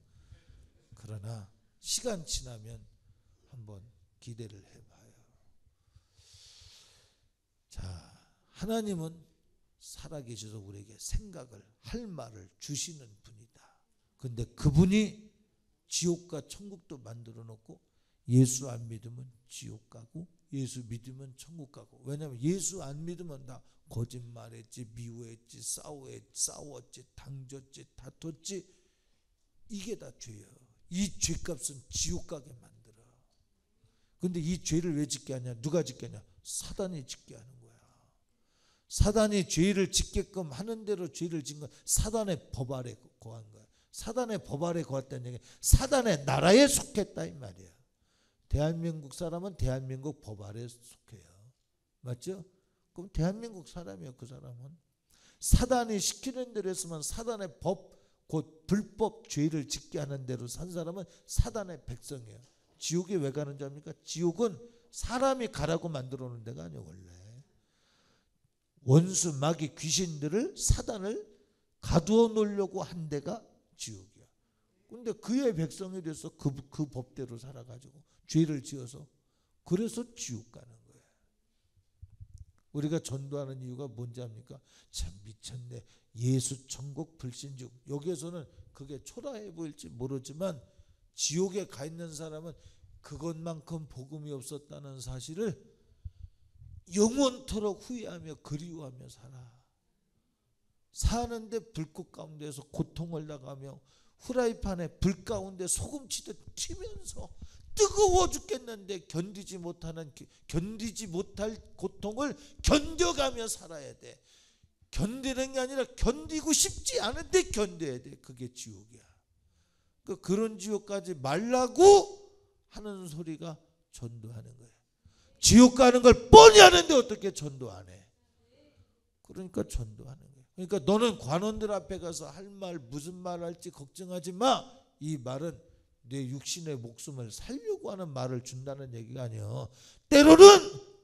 그러나 시간 지나면 한번 기대를 해봐요. 자, 하나님은 살아계셔서 우리에게 생각을 할 말을 주시는 분이다. 근데 그분이 지옥과 천국도 만들어 놓고 예수 안 믿으면 지옥 가고 예수 믿으면 천국 가고. 왜냐하면 예수 안 믿으면 다 거짓말했지, 미워했지, 싸웠지, 당졌지, 다퉜지. 이게 다 죄야. 이 죄값은 지옥 가게 만들어. 근데 이 죄를 왜 짓게 하냐? 누가 짓게 하냐? 사단이 짓게 하는 거야. 사단이 죄를 짓게끔 하는 대로 죄를 짓는 건 사단의 법 아래 거한 거야. 사단의 법 아래 거했다는 얘기, 사단의 나라에 속했다 이 말이야. 대한민국 사람은 대한민국 법 아래 속해요. 맞죠? 그럼 대한민국 사람이에요. 그 사람은 사단이 시키는 대로 했으면 사단의 법, 곧 불법 죄를 짓게 하는 대로 산 사람은 사단의 백성이에요. 지옥에 왜 가는 줄 압니까? 지옥은 사람이 가라고 만들어 놓은 데가 아니에요. 원래 원수 마귀 귀신들을 사단을 가두어 놓으려고 한 데가 지옥이야. 근데 그의 백성이 돼서 그 법대로 살아가지고 죄를 지어서 그래서 지옥 가는 거예요. 우리가 전도하는 이유가 뭔지 압니까? 참 미쳤네. 예수 천국 불신중. 여기에서는 그게 초라해 보일지 모르지만 지옥에 가 있는 사람은 그것만큼 복음이 없었다는 사실을 영원토록 후회하며 그리워하며 살아. 사는데 불꽃 가운데서 고통을 당하며 후라이팬에 불 가운데 소금 치듯 튀면서 뜨거워 죽겠는데 견디지 못할 고통을 견뎌가며 살아야 돼. 견디는 게 아니라 견디고 싶지 않은데 견뎌야 돼. 그게 지옥이야. 그런 지옥까지 말라고 하는 소리가 전도하는 거야. 지옥 가는 걸 뻔히 아는데 어떻게 전도 안 해? 그러니까 전도하는 거야. 그러니까 너는 관원들 앞에 가서 할 말 무슨 말 할지 걱정하지 마. 이 말은 내 육신의 목숨을 살려고 하는 말을 준다는 얘기가 아니야. 때로는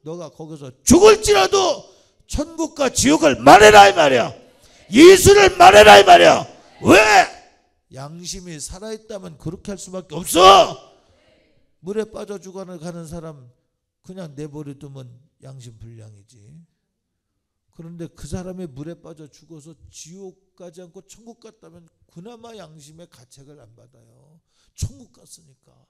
너가 거기서 죽을지라도 천국과 지옥을 말해라 이 말이야. 예수를 말해라 이 말이야. 왜? 양심이 살아있다면 그렇게 할 수밖에 없어. 물에 빠져 죽어가는 사람 그냥 내버려 두면 양심 불량이지. 그런데 그 사람이 물에 빠져 죽어서 지옥 가지 않고 천국 갔다면 그나마 양심의 가책을 안 받아요. 천국 갔으니까.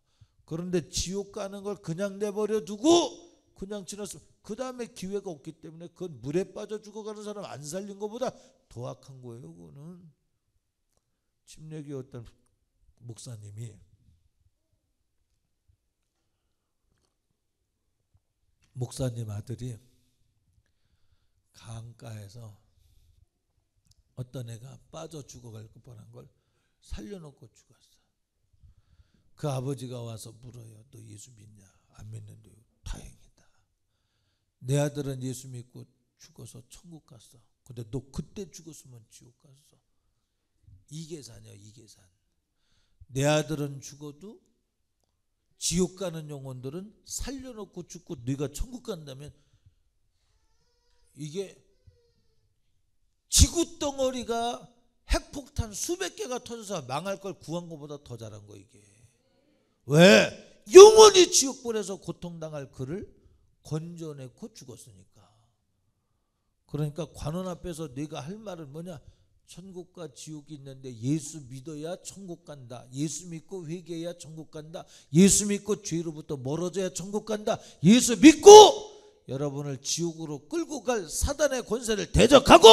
그런데 지옥 가는 걸 그냥 내버려 두고 그냥 지났으면 그 다음에 기회가 없기 때문에 그건 물에 빠져 죽어가는 사람 안 살린 것보다 더 악한 거예요. 그거는. 침례교 어떤 목사님이 목사님 아들이 강가에서 어떤 애가 빠져 죽어갈 뻔한 걸 살려놓고 죽었어. 그 아버지가 와서 물어요. 너 예수 믿냐? 안 믿는데. 다행이다. 내 아들은 예수 믿고 죽어서 천국 갔어. 근데 너 그때 죽었으면 지옥 갔어. 이 계산이야, 이 계산. 내 아들은 죽어도 지옥 가는 영혼들은 살려놓고 죽고 네가 천국 간다면 이게 지구 덩어리가 핵폭탄 수백 개가 터져서 망할 걸 구한 것보다 더 잘한 거 이게. 왜? 영원히 지옥 보내서 고통당할 그를 건져내고 죽었으니까. 그러니까 관원 앞에서 네가 할 말은 뭐냐? 천국과 지옥이 있는데 예수 믿어야 천국 간다. 예수 믿고 회개해야 천국 간다. 예수 믿고 죄로부터 멀어져야 천국 간다. 예수 믿고 여러분을 지옥으로 끌고 갈 사단의 권세를 대적하고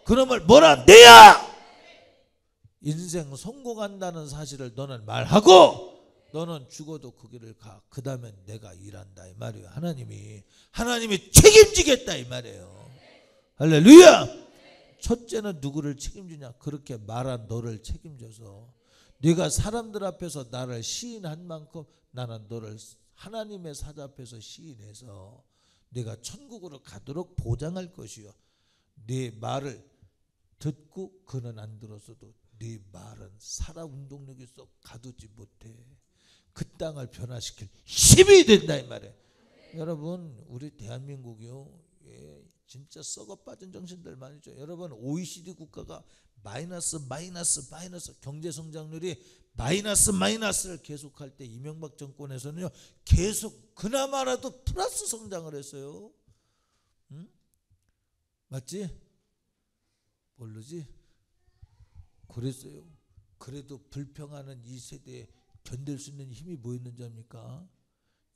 그놈을 몰아내야 인생 성공한다는 사실을 너는 말하고 너는 죽어도 그 길을 가. 그 다음에 내가 일한다 이 말이에요. 하나님이 책임지겠다 이 말이에요. 할렐루야. 첫째는 누구를 책임지냐? 그렇게 말한 너를 책임져서 네가 사람들 앞에서 나를 시인한 만큼 나는 너를 하나님의 사자 앞에서 시인해서 네가 천국으로 가도록 보장할 것이요. 네 말을 듣고 그는 안 들었어도 네 말은 살아 운동력이 썩 가두지 못해. 그 땅을 변화시킬 힘이 된다 이 말이에요. 여러분 우리 대한민국이요. 진짜 썩어 빠진 정신들 많이죠. 여러분 OECD 국가가 마이너스 경제 성장률이 마이너스를 계속할 때 이명박 정권에서는요 계속 그나마라도 플러스 성장을 했어요. 응? 맞지? 모르지? 그랬어요. 그래도 불평하는 이 세대에 견딜 수 있는 힘이 뭐 있는지 압니까?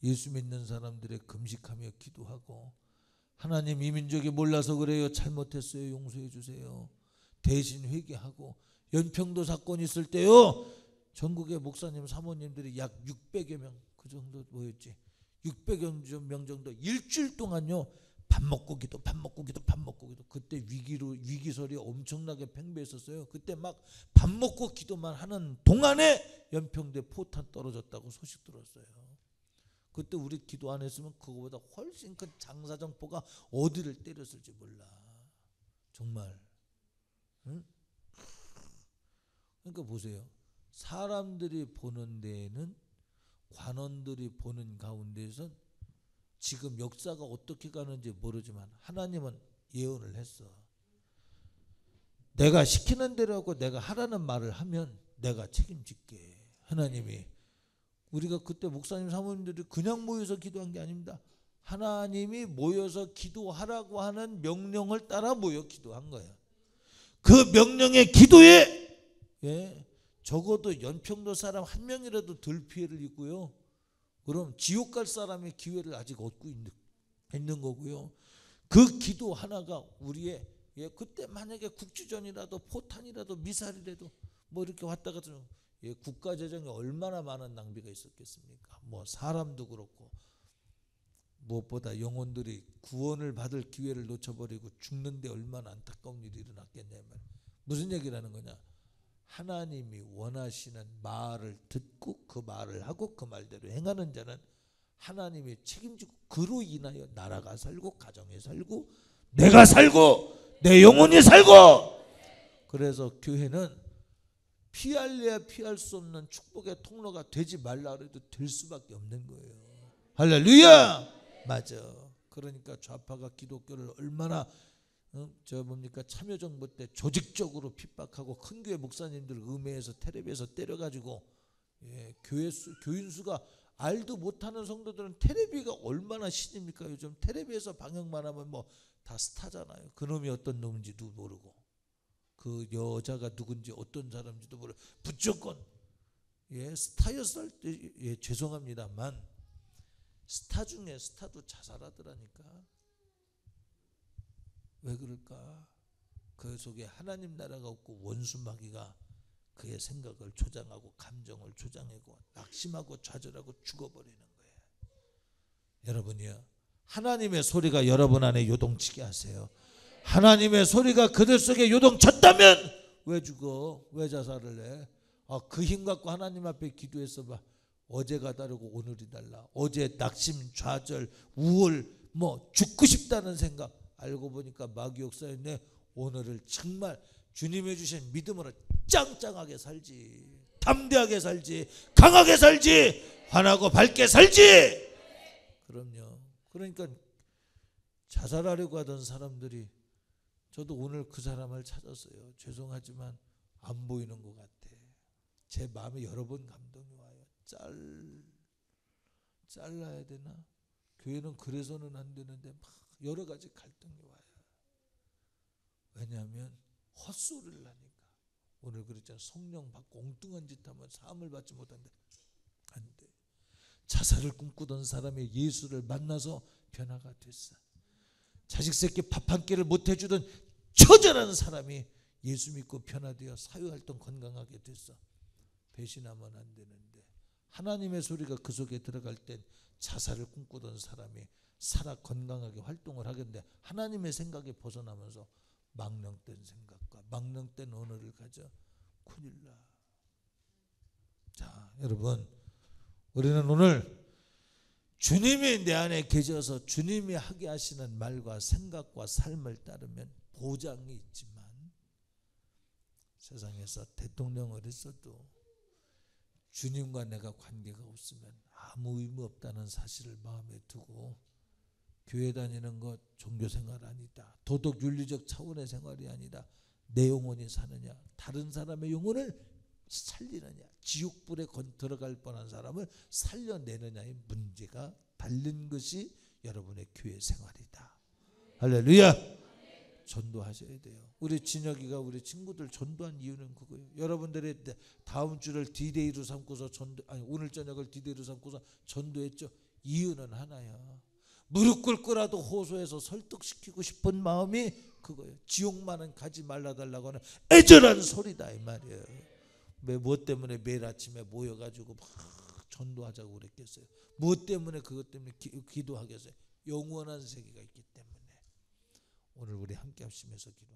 예수 믿는 사람들의 금식하며 기도하고 하나님 이 민족이 몰라서 그래요. 잘못했어요. 용서해 주세요. 대신 회개하고 연평도 사건 있을 때요. 전국의 목사님 사모님들이 약 600여 명 그 정도 뭐였지? 600여 명 정도 일주일 동안요. 밥 먹고 기도. 그때 위기설이 엄청나게 팽배했었어요. 그때 막 밥 먹고 기도만 하는 동안에 연평도에 포탄 떨어졌다고 소식 들었어요. 그때 우리 기도 안 했으면 그거보다 훨씬 큰 장사정포가 어디를 때렸을지 몰라. 정말. 응? 그러니까 보세요. 사람들이 보는 데에는 관원들이 보는 가운데에선 지금 역사가 어떻게 가는지 모르지만 하나님은 예언을 했어. 내가 시키는 대로 하고 내가 하라는 말을 하면 내가 책임질게. 하나님이. 우리가 그때 목사님 사모님들이 그냥 모여서 기도한 게 아닙니다. 하나님이 모여서 기도하라고 하는 명령을 따라 모여 기도한 거예요. 그 명령의 기도에 적어도 연평도 사람 한 명이라도 덜 피해를 입고요. 그럼 지옥 갈 사람의 기회를 아직 얻고 있는 거고요. 그 기도 하나가 우리의 그때 만약에 국지전이라도 포탄이라도 미사일이라도 뭐 이렇게 왔다 갔다 국가 재정에 얼마나 많은 낭비가 있었겠습니까? 뭐 사람도 그렇고 무엇보다 영혼들이 구원을 받을 기회를 놓쳐버리고 죽는데 얼마나 안타까운 일이 일어났겠냐. 무슨 얘기를 하는 거냐? 하나님이 원하시는 말을 듣고 그 말을 하고 그 말대로 행하는 자는 하나님이 책임지고 그로 인하여 나라가 살고 가정이 살고 내가 살고 내 영혼이 살고. 그래서 교회는 피할래야 피할 수 없는 축복의 통로가 되지 말라 그래도 될 수밖에 없는 거예요. 할렐루야. 맞아. 그러니까 좌파가 기독교를 얼마나 저 뭡니까 참여정부 때 조직적으로 핍박하고 큰 교회 목사님들 음해해서 텔레비에서 때려가지고 교인 수가 알도 못하는 성도들은 텔레비가 얼마나 신입니까? 요즘 텔레비에서 방영만 하면 뭐 다 스타잖아요. 그놈이 어떤 놈인지도 모르고 그 여자가 누군지 어떤 사람인지도 모르고 무조건 스타였을 때 죄송합니다만 스타 중에 스타도 자살하더라니까. 왜 그럴까? 그 속에 하나님 나라가 없고 원수 마귀가 그의 생각을 조장하고 감정을 조장하고 낙심하고 좌절하고 죽어버리는 거예요. 여러분이요, 하나님의 소리가 여러분 안에 요동치게 하세요. 하나님의 소리가 그들 속에 요동쳤다면 왜 죽어? 왜 자살을 해? 그 힘 갖고 하나님 앞에 기도해서 봐. 어제가 다르고 오늘이 달라. 어제 낙심, 좌절, 우울, 뭐 죽고 싶다는 생각, 알고 보니까 마귀 역사였네. 오늘을 정말 주님이 주신 믿음으로 짱짱하게 살지, 담대하게 살지, 강하게 살지, 환하고 밝게 살지. 그럼요. 그러니까 자살하려고 하던 사람들이, 저도 오늘 그 사람을 찾았어요. 죄송하지만 안 보이는 것 같아. 제 마음에 여러 번 감동이 와요. 잘라야 되나? 교회는 그래서는 안 되는데 막 여러 가지 갈등이 와요. 왜냐하면 헛소리를 하니까. 오늘 그랬잖아요. 성령 받고 엉뚱한 짓 하면 사함을 받지 못한대. 안 돼. 자살을 꿈꾸던 사람이 예수를 만나서 변화가 됐어. 자식 새끼 밥 한 끼를 못 해주던 처절한 사람이 예수 믿고 변화되어 사회활동 건강하게 됐어. 배신하면 안 되는데 하나님의 소리가 그 속에 들어갈 땐 자살을 꿈꾸던 사람이 살아 건강하게 활동을 하겠는데 하나님의 생각에 벗어나면서 망령된 생각과 망령된 언어를 가져 큰일 나. 자, 여러분, 우리는 오늘 주님이 내 안에 계셔서 주님이 하게 하시는 말과 생각과 삶을 따르면 보장이 있지만 세상에서 대통령을 했어도 주님과 내가 관계가 없으면 아무 의미 없다는 사실을 마음에 두고 교회 다니는 것 종교생활 아니다. 도덕윤리적 차원의 생활이 아니다. 내 영혼이 사느냐, 다른 사람의 영혼을 살리느냐, 지옥불에 들어갈 뻔한 사람을 살려내느냐의 문제가 달린 것이 여러분의 교회 생활이다. 할렐루야. 전도하셔야 돼요. 우리 진혁이가 우리 친구들 전도한 이유는 그거예요. 여러분들의 다음 주를 디데이로 삼고서 오늘 저녁을 디데이로 삼고서 전도했죠. 이유는 하나야. 무릎 꿇고라도 호소해서 설득시키고 싶은 마음이 그거예요. 지옥만은 가지 말라달라고 하는 애절한 소리다 이 말이에요. 뭐 때문에 매일 아침에 모여가지고 막 전도하자고 그랬겠어요? 뭐 때문에 그것 때문에 기도하겠어요? 영원한 세계가 있기 때문에. 오늘 우리 함께 합심해서 기도.